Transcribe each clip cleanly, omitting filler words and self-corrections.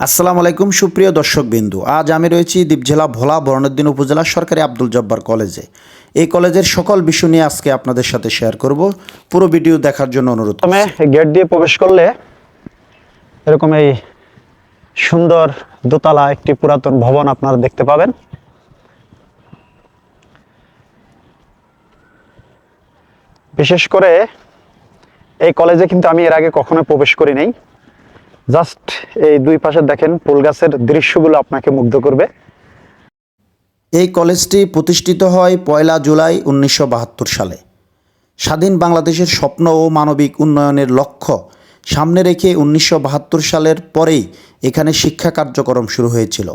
আসসালামু আলাইকুম সুপ্রিয় দর্শকবিন্দু, আজ আমি রয়েছি দ্বীপ জেলা ভোলা বরণউদ্দিন উপজেলা সরকারি আব্দুল জব্বার কলেজে। এই কলেজের সকল বিষয় নিয়ে আজকে আপনাদের সাথে শেয়ার করব। পুরো ভিডিও দেখার জন্য অনুরোধ করছি। গেট দিয়ে প্রবেশ করলে এরকম এই সুন্দর দোতলা একটি পুরাতন ভবন আপনারা দেখতে পাবেন। বিশেষ করে এই কলেজে কিন্তু আমি এর আগে কখনো প্রবেশ করি নাই। জাস্ট এই দুই পাশে দেখেন ফুল গাছের দৃশ্যগুলো আপনাকে মুগ্ধ করবে। এই কলেজটি প্রতিষ্ঠিত হয় 1 জুলাই 1972 সালে। স্বাধীন বাংলাদেশের স্বপ্ন ও মানবিক উন্নয়নের লক্ষ্য সামনে রেখে 1972 সালের পরেই এখানে শিক্ষা কার্যক্রম শুরু হয়েছিল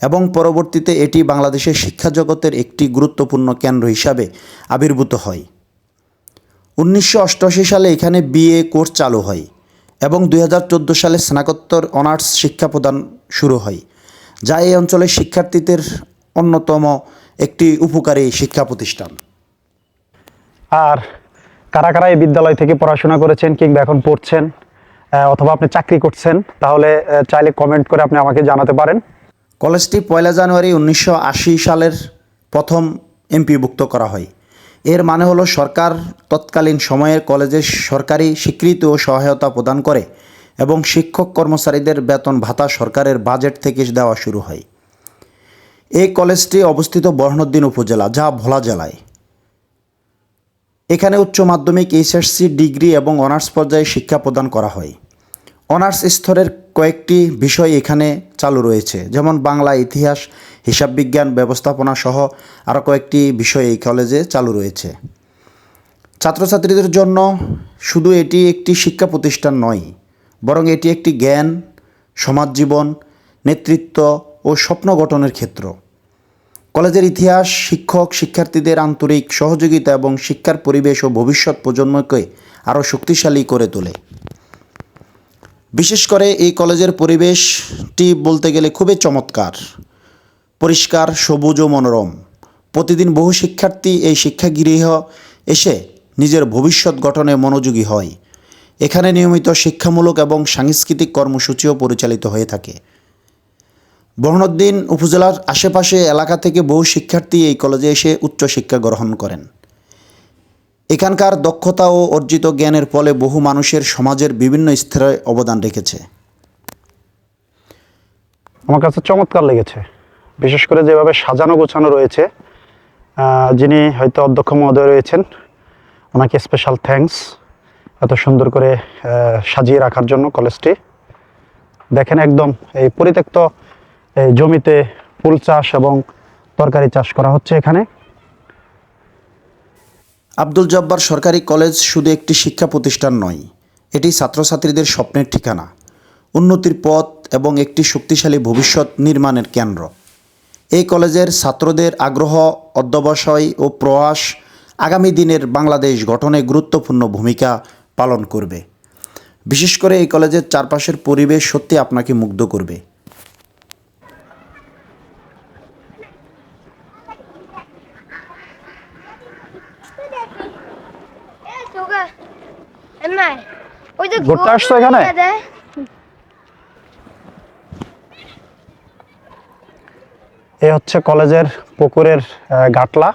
এবং পরবর্তীতে এটি বাংলাদেশের শিক্ষা জগতের একটি গুরুত্বপূর্ণ কেন্দ্র হিসাবে আবির্ভূত হয়। 1988 সালে এখানে বিএ কোর্স চালু হয় এবং 2014 সালে স্নাতকোত্তর অনার্স শিক্ষা প্রদান শুরু হয়, যা এই অঞ্চলের শিক্ষার্থীদের অন্যতম একটি উপকারী শিক্ষা প্রতিষ্ঠান। আর কারা কারা এই বিদ্যালয় থেকে পড়াশোনা করেছেন কিংবা এখন পড়ছেন অথবা আপনি চাকরি করছেন, তাহলে চাইলে কমেন্ট করে আপনি আমাকে জানাতে পারেন। কলেজটি 1 জানুয়ারি 1980 সালের প্রথম এমপিভুক্ত করা হয়। এর মানে হলো সরকার তৎকালীন সময়ের কলেজের সরকারি স্বীকৃতি ও সহায়তা প্রদান করে এবং শিক্ষক কর্মচারীদের বেতন ভাতা সরকারের বাজেট থেকে দেওয়া শুরু হয়। এই কলেজটি অবস্থিত বরণউদ্দিন উপজেলা, যা ভোলা জেলায়। এখানে উচ্চ মাধ্যমিক, এইচএসসি, ডিগ্রি এবং অনার্স পর্যায়ে শিক্ষা প্রদান করা হয়। অনার্স স্তরের কয়েকটি বিষয় এখানে চালু রয়েছে, যেমন বাংলা, ইতিহাস, হিসাব বিজ্ঞান, ব্যবস্থাপনা সহ আরও কয়েকটি বিষয় এই কলেজে চালু রয়েছে। ছাত্রছাত্রীদের জন্য শুধু এটি একটি শিক্ষা প্রতিষ্ঠান নয়, বরং এটি একটি জ্ঞান, সমাজ জীবন, নেতৃত্ব ও স্বপ্ন গঠনের ক্ষেত্র। কলেজের ইতিহাস শিক্ষক শিক্ষার্থীদের আন্তরিক সহযোগিতা এবং শিক্ষার পরিবেশ ও ভবিষ্যৎ প্রজন্মকে আরও শক্তিশালী করে তোলে। বিশেষ করে এই কলেজের পরিবেশটি বলতে গেলে খুবই চমৎকার, পরিষ্কার, সবুজ ও মনোরম। প্রতিদিন বহু শিক্ষার্থী এই শিক্ষাগৃহ এসে নিজের ভবিষ্যৎ গঠনে মনোযোগী হয়। এখানে নিয়মিত শিক্ষামূলক এবং সাংস্কৃতিক কর্মসূচিও পরিচালিত হয়ে থাকে। বরণউদ্দিন উপজেলার আশেপাশে এলাকা থেকে বহু শিক্ষার্থী এই কলেজে এসে উচ্চশিক্ষা গ্রহণ করেন। এখানকার দক্ষতা ও অর্জিত জ্ঞানের ফলে বহু মানুষের সমাজের বিভিন্ন স্তরে অবদান রেখেছে। আমার কাছে চমৎকার লেগেছে, বিশেষ করে যেভাবে সাজানো গোছানো রয়েছে। যিনি হয়তো অধ্যক্ষ মহোদয় রয়েছেন, ওনাকে স্পেশাল থ্যাঙ্কস এত সুন্দর করে সাজিয়ে রাখার জন্য কলেজটি। দেখেন একদম এই পরিত্যক্ত জমিতে ফুল চাষ এবং তরকারি চাষ করা হচ্ছে এখানে। আব্দুল জব্বার সরকারি কলেজ শুধু একটি শিক্ষা প্রতিষ্ঠান নয়, এটি ছাত্রছাত্রীদের স্বপ্নের ঠিকানা, উন্নতির পথ এবং একটি শক্তিশালী ভবিষ্যৎ নির্মাণের কেন্দ্র। এই কলেজের ছাত্রদের আগ্রহ, অধ্যবসায় ও প্রয়াস আগামী দিনের বাংলাদেশ গঠনে গুরুত্বপূর্ণ ভূমিকা পালন করবে। বিশেষ করে এই কলেজের চারপাশের পরিবেশ সত্যি আপনাকে মুগ্ধ করবে। ঘুরতে আসছো এখানে? এই হচ্ছে কলেজের পুকুরের ঘাটলা।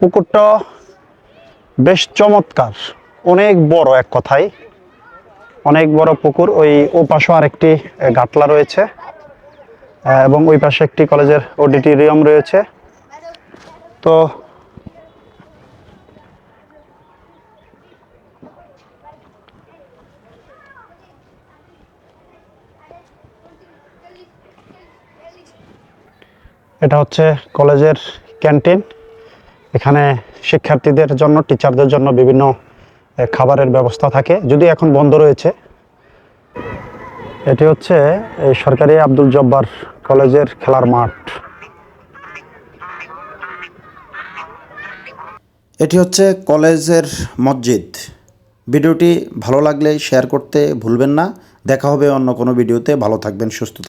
পুকুরটা বেশ চমৎকার, অনেক বড়, এক কথায় অনেক বড় পুকুর। ওই পাশে আরেকটি ঘাটলা রয়েছে এবং ওই পাশে একটি কলেজের অডিটোরিয়াম রয়েছে। তো এটা হচ্ছে কলেজের ক্যান্টিন। এখানে শিক্ষার্থীদের জন্য, টিচারদের জন্য বিভিন্ন খাবারের ব্যবস্থা থাকে, যদি এখন বন্ধ রয়েছে। এটি হচ্ছে এই সরকারি আব্দুল জব্বার কলেজের খেলার মাঠ। এটি হচ্ছে কলেজের মসজিদ। ভিডিওটি ভালো লাগলে শেয়ার করতে ভুলবেন না। দেখা হবে অন্য কোনো ভিডিওতে। ভালো থাকবেন, সুস্থ থাকবেন।